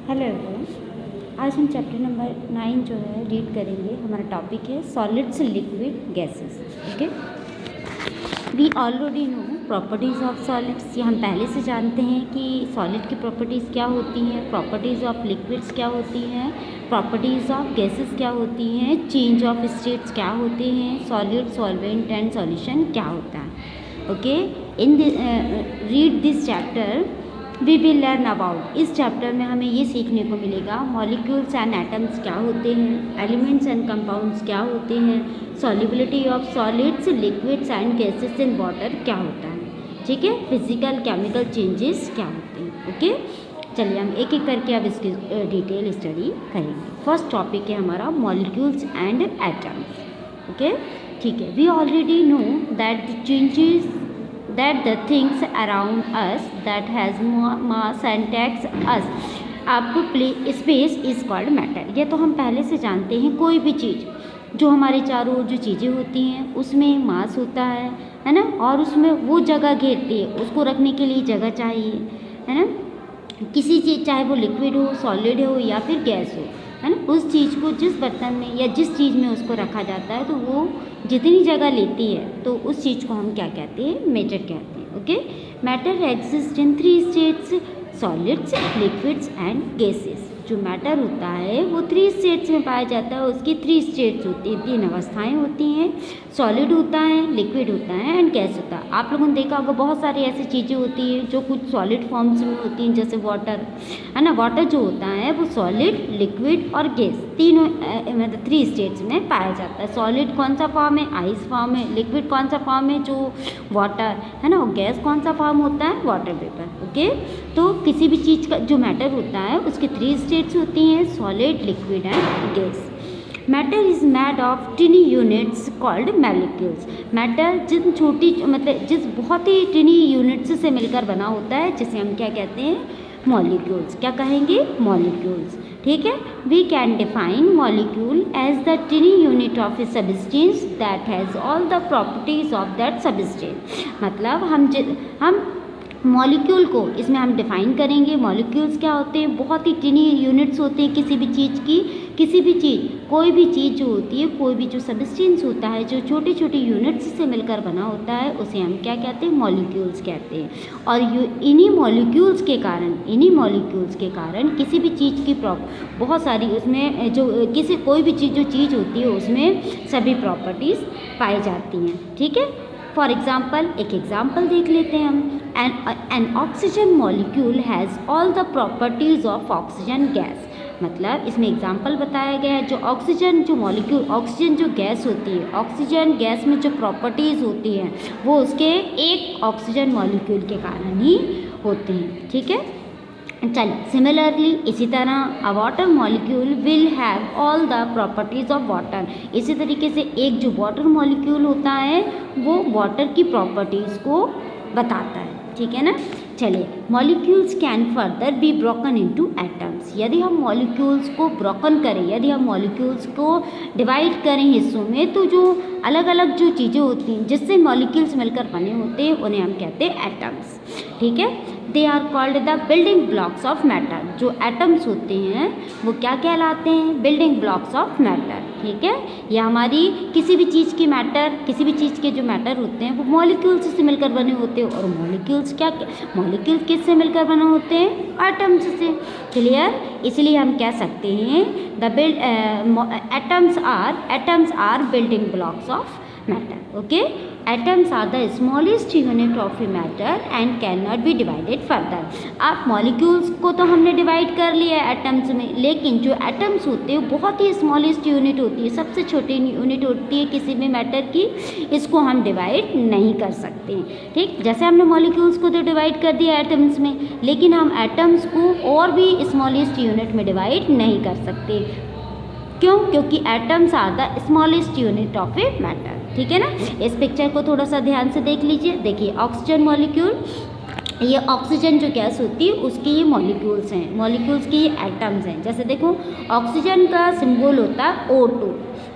Hello everyone, आज हम chapter number 9 जो है रीड करेंगे। हमारा टॉपिक है solids, liquid, gases. Okay, we already know properties of solids. ये हम पहले से जानते हैं कि सॉलिड की प्रॉपर्टीज़ क्या होती हैं, प्रॉपर्टीज़ ऑफ लिक्विड्स क्या होती हैं, प्रॉपर्टीज़ ऑफ गैसेस क्या होती हैं, चेंज ऑफ स्टेट्स क्या होते हैं, सॉलिड, सॉल्वेंट एंड सॉल्यूशन क्या होता है। Okay, in read this chapter we will learn about. इस चैप्टर में हमें ये सीखने को मिलेगा मॉलिक्यूल्स एंड एटम्स क्या होते हैं, एलिमेंट्स एंड कंपाउंड्स क्या होते हैं, solubility of solids, liquids and gases in water क्या होता है। ठीक है, फिजिकल केमिकल चेंजेस क्या होते हैं। ओके, चलिए हम एक एक करके अब इसकी डिटेल स्टडी करेंगे। फर्स्ट टॉपिक है हमारा मॉलिक्यूल्स एंड एटम्स। ओके, ठीक है, we already know that the changes that the things around us that has mass and takes us up space is called matter। ये तो हम पहले से जानते हैं, कोई भी चीज़ जो हमारे चारों जो चीज़ें होती हैं उसमें मास होता है ना, और उसमें वो जगह घेरती है, उसको रखने के लिए जगह चाहिए, है ना। किसी चीज़, चाहे वो लिक्विड हो, सॉलिड हो या फिर गैस हो, है ना, उस चीज़ को जिस बर्तन में या जिस चीज़ में उसको रखा जाता है तो वो जितनी जगह लेती है तो उस चीज़ को हम क्या कहते हैं, मैटर कहते हैं। Okay, matter exist in 3 states, solids, liquids and gases. जो मैटर होता है वो 3 स्टेट्स में पाया जाता है, उसकी 3 स्टेट्स होती हैं, 3 अवस्थाएँ होती हैं। सॉलिड होता है, लिक्विड होता है एंड गैस होता है। आप लोगों ने देखा होगा बहुत सारी ऐसी चीज़ें होती हैं जो कुछ सॉलिड फॉर्म्स में होती हैं, जैसे वाटर, है ना। वाटर जो होता है वो सॉलिड, लिक्विड और गैस तीनों मतलब 3 स्टेट्स में पाया जाता है। सॉलिड कौन सा फॉर्म है, आइस फॉर्म है। लिक्विड कौन सा फॉर्म है, जो वाटर, है ना। और गैस कौन सा फॉर्म होता है, वाटर वेपर। ओके, तो किसी भी चीज़ का जो मैटर होता है उसके 3 स्टेट्स होती हैं, solid, liquid and gas. Matter is made of tiny units called molecules. Matter जिन छोटी मतलब जिस बहुत ही टिनी यूनिट्स से मिलकर बना होता है, जिसे हम क्या कहते हैं, मॉलिक्यूल्स। क्या कहेंगे, मॉलिक्यूल्स। ठीक है, we can define molecule as the tiny unit of a substance that has all the properties of that substance. मतलब हम मॉलिक्यूल को इसमें हम डिफ़ाइन करेंगे। मॉलिक्यूल्स क्या होते हैं, बहुत ही टिनी यूनिट्स होते हैं किसी भी चीज़ की। किसी भी चीज़, कोई भी चीज़ जो होती है, कोई भी जो सबस्टेंस होता है, जो छोटे छोटे यूनिट्स से मिलकर बना होता है, उसे हम क्या कहते हैं, मॉलिक्यूल्स कहते हैं। और इन्हीं मॉलिक्यूल्स के कारण किसी भी चीज़ की बहुत सारी उसमें जो कोई भी चीज़ जो चीज़ होती है उसमें सभी प्रॉपर्टीज़ पाई जाती हैं। ठीक है, फॉर एग्जाम्पल एक एग्जाम्पल देख लेते हैं हम। N oxygen molecule has all the properties of oxygen gas. मतलब इसमें एग्जाम्पल बताया गया है, जो ऑक्सीजन जो मॉलिक्यूल, ऑक्सीजन जो गैस होती है, ऑक्सीजन गैस में जो प्रॉपर्टीज़ होती हैं वो उसके एक ऑक्सीजन मॉलिक्यूल के कारण ही होती हैं। ठीक है, चलिए सिमिलरली इसी तरह अ water molecule will have all the properties of water. इसी तरीके से एक जो वाटर मॉलिक्यूल होता है वो वाटर की प्रॉपर्टीज़ को बताता है। ठीक है ना। चलिए, molecules can further be broken into atoms. यदि हम मॉलिक्यूल्स को ब्रोकन करें, यदि हम मॉलिक्यूल्स को डिवाइड करें हिस्सों में, तो जो अलग अलग जो चीज़ें होती हैं जिससे मॉलिक्यूल्स मिलकर बने होते हैं उन्हें हम कहते हैं एटम्स। ठीक है, they are called the building blocks of matter. जो एटम्स होते हैं वो क्या कहलाते हैं, बिल्डिंग ब्लॉक्स ऑफ मैटर। ठीक है, या हमारी किसी भी चीज़ की मैटर, किसी भी चीज़ के जो मैटर होते हैं वो मॉलिक्यूल्स से मिलकर बने होते हैं। और मॉलिक्यूल्स किससे मिलकर बने होते हैं, एटम्स से। क्लियर, इसलिए हम कह सकते हैं atoms are building blocks of matter. Okay, atoms are the smallest unit of a matter and can not be divided further. आप मॉलिक्यूल्स को तो हमने डिवाइड कर लिया है एटम्स में, लेकिन जो एटम्स होते हैं बहुत ही स्मॉलेस्ट यूनिट होती है, सबसे छोटी यूनिट होती है किसी भी मैटर की, इसको हम डिवाइड नहीं कर सकते। ठीक, जैसे हमने मॉलिक्यूल्स को तो डिवाइड कर दिया एटम्स में, लेकिन हम एटम्स को और भी स्मॉलेस्ट यूनिट में डिवाइड नहीं कर सकते। क्यों, क्योंकि atoms are the smallest unit of a matter. ठीक है ना। इस पिक्चर को थोड़ा सा ध्यान से देख लीजिए। देखिए, ऑक्सीजन मॉलिक्यूल, ये ऑक्सीजन जो गैस होती है उसके ये मॉलिक्यूल्स हैं, मॉलिक्यूल्स के ये एटम्स हैं। जैसे देखो, ऑक्सीजन का सिंबल होता है O2,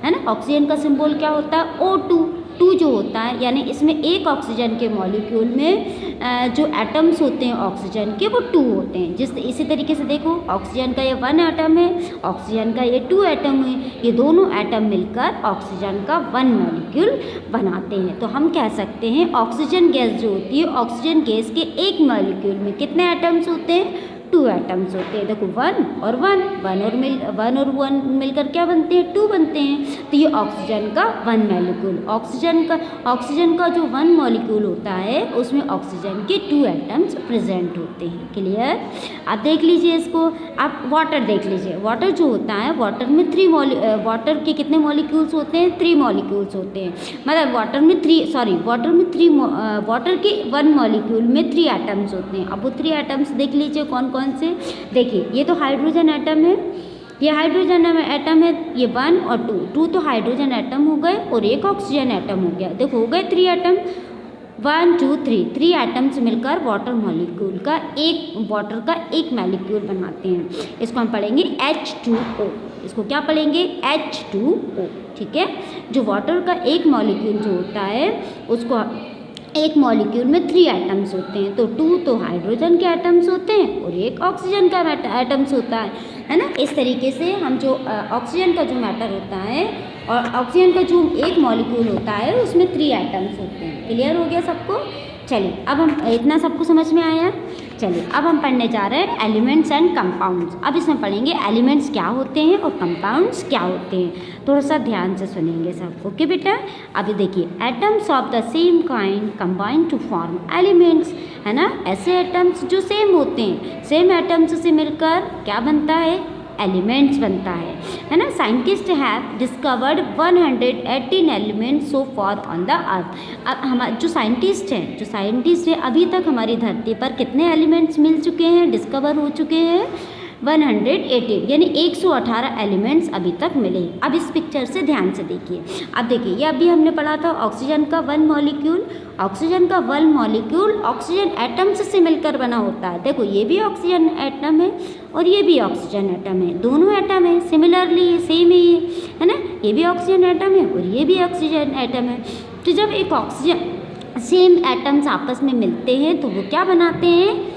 है ना। ऑक्सीजन का सिंबल क्या होता है, O2। टू जो होता है यानी इसमें एक ऑक्सीजन के मॉलिक्यूल में जो एटम्स होते हैं ऑक्सीजन के वो 2 होते हैं। इसी तरीके से देखो ऑक्सीजन का ये 1 एटम है, ऑक्सीजन का ये 2 एटम है, ये दोनों एटम मिलकर ऑक्सीजन का 1 मॉलिक्यूल बनाते हैं। तो हम कह सकते हैं ऑक्सीजन गैस जो होती है, ऑक्सीजन गैस के एक मॉलिक्यूल में कितने एटम्स होते हैं? 2 एटम्स होते हैं। देखो 1 और 1 मिलकर क्या बनते हैं? 2 बनते हैं। तो ये ऑक्सीजन का 1 मॉलिक्यूल, ऑक्सीजन का जो 1 मॉलिक्यूल होता है उसमें ऑक्सीजन के 2 एटम्स प्रेजेंट होते हैं। क्लियर? आप देख लीजिए इसको। आप वाटर देख लीजिए। वाटर जो होता है वाटर में वाटर के कितने मॉलिक्यूल्स होते हैं? 3 मॉलिक्यूल्स होते हैं। मतलब वाटर के 1 मॉलिक्यूल में 3 एटम्स होते हैं। अब वो 3 एटम्स देख लीजिए कौन कौन से। देखिए ये तो हाइड्रोजन एटम है, ये हाइड्रोजन एटम है, ये 1 और 2 तो हाइड्रोजन एटम हो गए और एक ऑक्सीजन एटम हो गया। देखो हो गए 3 एटम, 1 2 3 एटम्स मिलकर वाटर का एक मॉलिक्यूल बनाते हैं। इसको हम पढ़ेंगे H2O। इसको क्या पढ़ेंगे? H2O। ठीक है। जो वाटर का एक मॉलिक्यूल जो होता है उसको एक मॉलिक्यूल में 3 एटम्स होते हैं। तो 2 तो हाइड्रोजन के एटम्स होते हैं और एक ऑक्सीजन का एटम्स होता है ना। इस तरीके से हम जो ऑक्सीजन का जो मैटर होता है और ऑक्सीजन का जो एक मॉलिक्यूल होता है उसमें 3 एटम्स होते हैं। क्लियर हो गया सबको? चलिए अब हम इतना सबको समझ में आया। चलिए अब हम पढ़ने जा रहे हैं एलिमेंट्स एंड कंपाउंड्स। अब इसमें पढ़ेंगे एलिमेंट्स क्या होते हैं और कंपाउंड्स क्या होते हैं। थोड़ा सा ध्यान से सुनेंगे सब। ओके बेटा? अभी देखिए atoms of the same kind combine to form elements, है ना। ऐसे एटम्स जो सेम होते हैं, सेम एटम्स से मिलकर क्या बनता है? एलिमेंट्स बनता है ना। Scientist have discovered 118 elements so for on the earth. अब हमारे जो साइंटिस्ट हैं अभी तक हमारी धरती पर कितने एलिमेंट्स मिल चुके हैं, डिस्कवर हो चुके हैं? 118 यानी 118 एलिमेंट्स अभी तक मिले। अब इस पिक्चर से ध्यान से देखिए। अब देखिए ये अभी हमने पढ़ा था ऑक्सीजन का 1 मॉलिक्यूल, ऑक्सीजन एटम्स से मिलकर बना होता है। देखो ये भी ऑक्सीजन एटम है और ये भी ऑक्सीजन एटम है, दोनों एटम है, सिमिलरली सेम है ये, है ना। ये भी ऑक्सीजन एटम है और ये भी ऑक्सीजन एटम है। तो जब एक ऑक्सीजन सेम एटम्स आपस में मिलते हैं तो वो क्या बनाते हैं?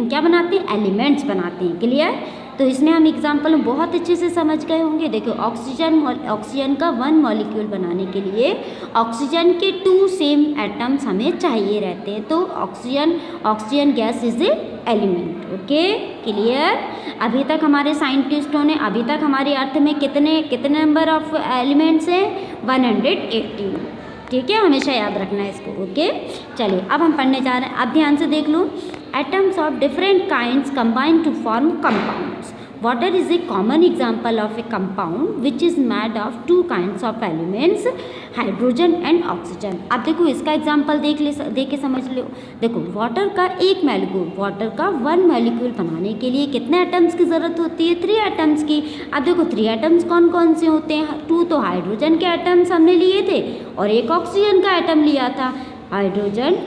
क्या बनाते हैं? एलिमेंट्स बनाते हैं। क्लियर? तो इसमें हम एग्जाम्पल बहुत अच्छे से समझ गए होंगे। देखो ऑक्सीजन का 1 मॉलिक्यूल बनाने के लिए ऑक्सीजन के 2 सेम एटम्स हमें चाहिए रहते हैं। तो oxygen gas is a element. Okay? Clear? अभी तक हमारे साइंटिस्टों ने अभी तक हमारे अर्थ में कितने नंबर ऑफ एलिमेंट्स हैं? 118। ठीक है, हमेशा याद रखना है इसको। ओके? चलिए अब हम पढ़ने जा रहे हैं। अब ध्यान से देख लो। Atoms of different kinds combine to form compounds. Water is a common example of a compound which is made of 2 kinds of elements, hydrogen and oxygen. अब देखो इसका एग्जाम्पल देख के समझ लो। देखो वाटर का 1 मॉलिक्यूल बनाने के लिए कितने एटम्स की ज़रूरत होती है? 3 एटम्स की। अब देखो 3 एटम्स कौन कौन से होते हैं? 2 तो हाइड्रोजन के एटम्स हमने लिए थे और एक ऑक्सीजन का एटम लिया था।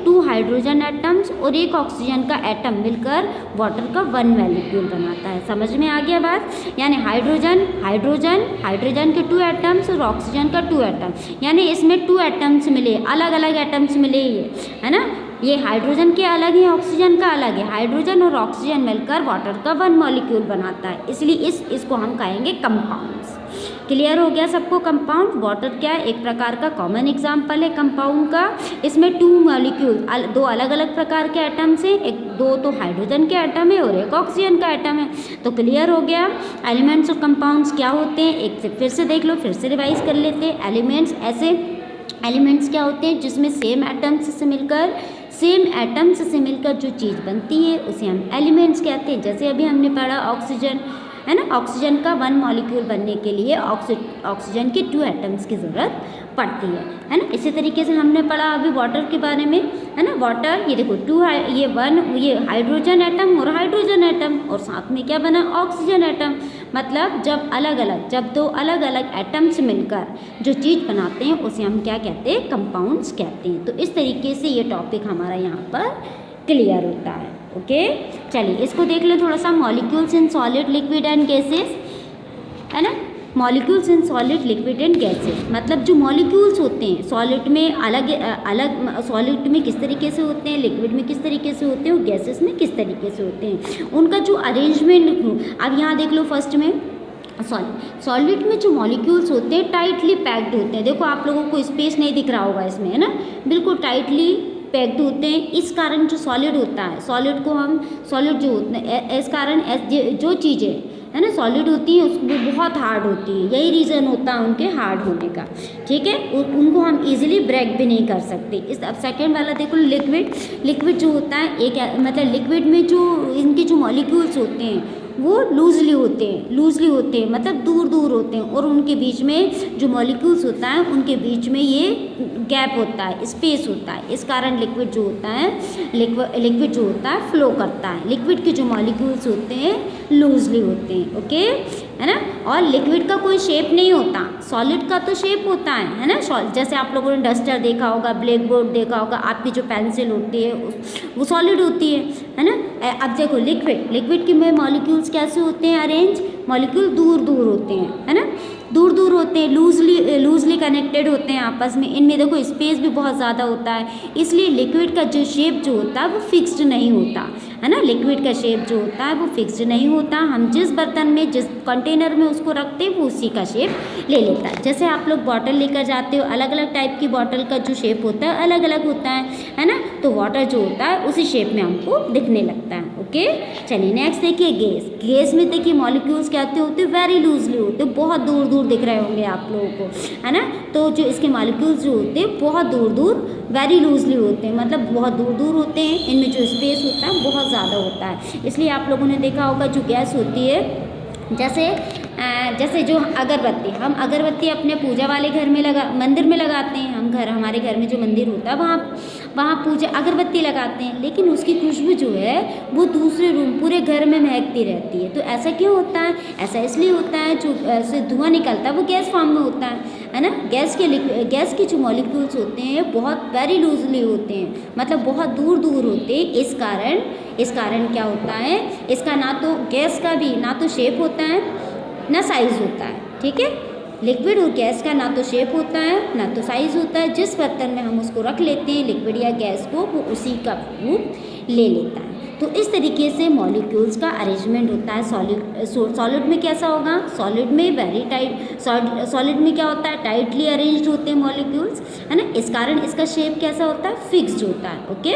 2 हाइड्रोजन एटम्स और एक ऑक्सीजन का एटम मिलकर वाटर का 1 मॉलिक्यूल बनाता है। समझ में आ गया बात? यानी हाइड्रोजन के 2 एटम्स और ऑक्सीजन का 2 एटम, यानी इसमें 2 एटम्स मिले, अलग अलग एटम्स मिले ये, है ना। ये हाइड्रोजन के अलग है, ऑक्सीजन का अलग है। हाइड्रोजन और ऑक्सीजन मिलकर वाटर का 1 मॉलिक्यूल बनाता है, इसलिए इसको हम कहेंगे कंपाउंड्स। क्लियर हो गया सबको? कंपाउंड वाटर क्या है? एक प्रकार का कॉमन एग्जाम्पल है कंपाउंड का। इसमें 2 मॉलिक्यूल, 2 अलग अलग प्रकार के एटम्स हैं, 2 तो हाइड्रोजन के एटम है और एक ऑक्सीजन का एटम है। तो क्लियर हो गया एलिमेंट्स और कंपाउंड्स क्या होते हैं। एक से फिर से देख लो, फिर से रिवाइज कर लेते हैं। एलिमेंट्स क्या होते हैं? जिसमें सेम एटम्स से मिलकर जो चीज़ बनती है उसे हम एलिमेंट्स कहते हैं। जैसे अभी हमने पढ़ा ऑक्सीजन, है ना। ऑक्सीजन का 1 मॉलिक्यूल बनने के लिए ऑक्सीजन के 2 एटम्स की ज़रूरत पड़ती है ना। इसी तरीके से हमने पढ़ा अभी वाटर के बारे में, है ना। वाटर ये देखो 2 ये हाइड्रोजन एटम और हाइड्रोजन एटम और साथ में क्या बना? Oxygen atom. मतलब जब 2 अलग अलग एटम्स मिलकर जो चीज़ बनाते हैं उसे हम क्या कहते हैं? कंपाउंड्स कहते हैं। तो इस तरीके से ये टॉपिक हमारा यहाँ पर क्लियर होता है। ओके? चलिए इसको देख लें थोड़ा सा। Molecules in solid, liquid and gases, है ना। Molecules in solid liquid and gases, मतलब जो मॉलिक्यूल्स होते हैं सॉलिड में अलग अलग, सॉलिड में किस तरीके से होते हैं, लिक्विड में किस तरीके से होते हैं और गैसेस में किस तरीके से होते हैं, उनका जो अरेंजमेंट। अब यहाँ देख लो फर्स्ट में सॉलिड में जो मॉलिक्यूल्स होते हैं टाइटली पैक्ड होते हैं। देखो आप लोगों को स्पेस नहीं दिख रहा होगा इसमें, है ना, बिल्कुल टाइटली पैक्ड होते हैं। इस कारण जो सॉलिड होता है, सॉलिड को हम सॉलिड जो होते हैं इस कारण जो चीज़ें है ना सॉलिड होती है उसको बहुत हार्ड होती है, यही रीज़न होता है उनके हार्ड होने का, ठीक है। उनको हम इजीली ब्रेक भी नहीं कर सकते। इस अब सेकेंड वाला देखो लिक्विड जो होता है एक मतलब लिक्विड में जो इनके जो मॉलिक्यूल्स होते हैं वो लूजली होते हैं मतलब दूर दूर होते हैं और उनके बीच में जो मॉलिक्यूल्स होता है उनके बीच में ये गैप होता है, स्पेस होता है। इस कारण लिक्विड जो होता है लिक्विड जो होता है फ्लो करता है। लिक्विड के जो मॉलिक्यूल्स होते हैं लूजली होते हैं, ओके, है ना। और लिक्विड का कोई शेप नहीं होता, सॉलिड का तो शेप होता है ना। जैसे आप लोगों ने डस्टर देखा होगा, ब्लैक बोर्ड देखा होगा, आपकी जो पेंसिल होती है वो सॉलिड होती है ना। अब देखो लिक्विड के में मॉलिक्यूल्स कैसे होते हैं अरेंज, मॉलिक्यूल दूर दूर होते हैं, है ना, दूर दूर होते हैं, लूजली कनेक्टेड होते हैं आपस में। इनमें देखो स्पेस भी बहुत ज़्यादा होता है, इसलिए लिक्विड का जो शेप जो होता है वो फिक्स्ड नहीं होता, है ना। लिक्विड का शेप जो होता है वो फिक्स्ड नहीं होता। हम जिस बर्तन में जिस कंटेनर में उसको रखते हैं वो उसी का शेप ले लेता है। जैसे आप लोग बॉटल लेकर जाते हो, अलग अलग टाइप की बॉटल का जो शेप होता है अलग अलग होता है ना, तो वाटर जो होता है उसी शेप में हमको दिखने लगता है, ओके। चलिए नेक्स्ट देखिए गैस में देखिए मॉलिक्यूल्स क्या होते हैं वेरी लूजली होते हैं, बहुत दूर दूर दिख रहे होंगे आप लोगों को, है ना। तो जो इसके मॉलिक्यूल्स जो होते हैं बहुत दूर दूर वेरी लूजली होते हैं, मतलब बहुत दूर दूर होते हैं। इनमें जो स्पेस होता है बहुत ज़्यादा होता है। इसलिए आप लोगों ने देखा होगा जो गैस होती है जैसे जो अगरबत्ती, हम अगरबत्ती अपने पूजा वाले घर में मंदिर में लगाते हैं। हमारे घर में जो मंदिर होता है वहाँ पूजा अगरबत्ती लगाते हैं, लेकिन उसकी खुशबू जो है वो दूसरे रूम पूरे घर में महकती रहती है। तो ऐसा क्यों होता है? ऐसा इसलिए होता है जो ऐसे धुआं निकलता है वो गैस फॉर्म में होता है ना। गैस के जो मॉलिक्यूल्स होते हैं बहुत वेरी लूजली होते हैं, मतलब बहुत दूर दूर होते हैं। इस कारण क्या होता है, इसका ना तो गैस का भी ना तो शेप होता है ना साइज़ होता है, ठीक है। लिक्विड और गैस का ना तो शेप होता है ना तो साइज़ होता है। जिस बर्तन में हम उसको रख लेते हैं लिक्विड या गैस को, वो उसी का रूप ले लेता है। तो इस तरीके से मॉलिक्यूल्स का अरेंजमेंट होता है। सॉलिड में कैसा होगा, सॉलिड में वेरी टाइट, सॉलिड में क्या होता है टाइटली अरेंज्ड होते हैं मॉलिक्यूल्स, है ना। इस कारण इसका शेप कैसा होता है फिक्स्ड होता है, ओके।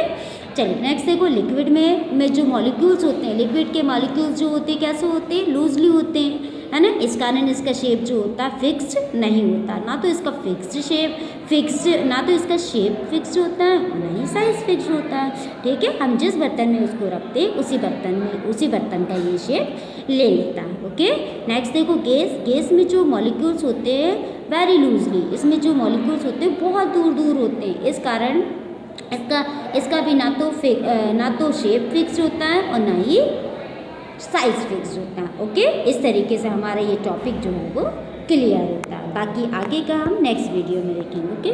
चलिए नेक्स्ट देखो लिक्विड में जो मॉलिक्यूल्स होते हैं, लिक्विड के मॉलिक्यूल्स जो होते हैं कैसे होते हैं लूजली होते हैं, है ना। इस कारण इसका शेप जो होता है फिक्स्ड नहीं होता, ना तो इसका ना तो इसका शेप फिक्स्ड होता है ना ही साइज फिक्स्ड होता है, ठीक है। हम जिस बर्तन में उसको रखते हैं उसी बर्तन का ये शेप ले लेता है, ओके। नेक्स्ट देखो गैस में जो मॉलिक्यूल्स होते हैं वेरी लूजली, इसमें जो मॉलिक्यूल्स होते हैं बहुत दूर दूर होते हैं। इस कारण इसका भी ना तो शेप फिक्स होता है और ना ही साइज फिक्स होता है, ओके। इस तरीके से हमारा ये टॉपिक जो है वो क्लियर होता है। बाकी आगे का हम नेक्स्ट वीडियो में देखेंगे, ओके।